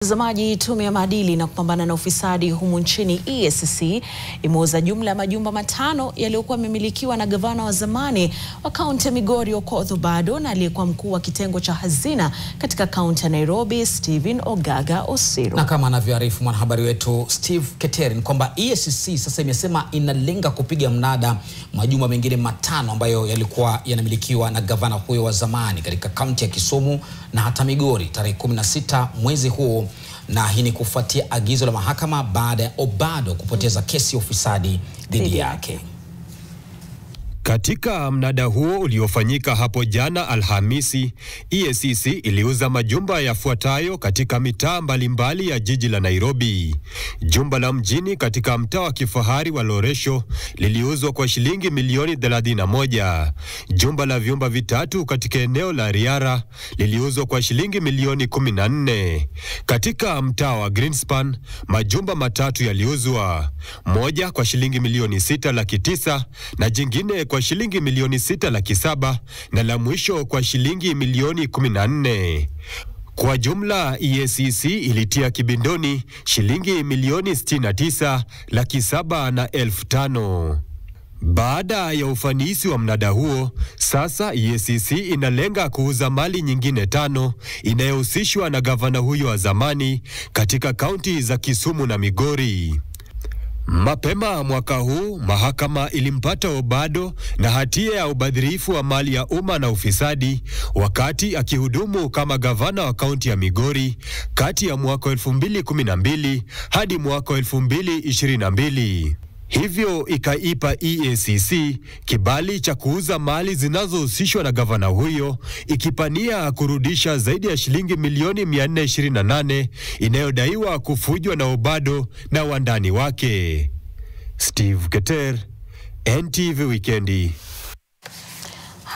Mtazamaji, tume ya maadili na kupambana na ufisadi humu nchini EACC imeuza jumla ya majumba matano yaliyokuwa yamemilikiwa na gavana wa zamani wa kaunti ya Migori Okoth Obado na aliyekuwa mkuu wa kitengo cha hazina katika kaunti ya Nairobi Stephen Ogaga Osiro. Na kama anavyoarifu mwanahabari wetu Steve Keterin kwamba EACC sasa imesema inalenga kupiga mnada majumba mengine matano ambayo yalikuwa yanamilikiwa na gavana huyo wa zamani katika kaunti ya Kisumu na hata Migori tarehe 16 mwezi huu. Na hii ni kufuatia agizo la mahakama baada ya Obado kupoteza kesi ya ufisadi dhidi yake. Katika mnada huo uliofanyika hapo jana Alhamisi, EACC iliuza majumba yafuatayo katika mitaa mbalimbali ya jiji la Nairobi. Jumba la mjini katika mtaa wa kifahari wa Loresho liliuzwa kwa shilingi milioni 31. Jumba la vyumba vitatu katika eneo la Riara liliuzwa kwa shilingi milioni 14. Katika mtaa wa Greenspan, majumba matatu yaliuzwa. Moja kwa shilingi milioni 6,900,000 na jingine kwa shilingi milioni 6,700,000 na la mwisho kwa shilingi milioni 14. Kwa jumla EACC ilitia kibindoni shilingi milioni 69,700,000. Baada ya ufanisi wa mnada huo, sasa EACC inalenga kuuza mali nyingine 5 inayohusishwa na gavana huyo wa zamani katika kaunti za Kisumu na Migori. Mapema mwaka huu, mahakama ilimpata Obado na hatia ya ubadhirifu wa mali ya umma na ufisadi wakati akihudumu kama gavana wa kaunti ya Migori kati ya mwaka 2012 hadi mwaka 2022. Hivyo ikaipa EACC kibali cha kuuza mali zinazohusishwa na gavana huyo, ikipania kurudisha zaidi ya shilingi milioni 428 inayodaiwa kufujwa na Obado na wandani wake. Steve Keter, NTV Wikendi.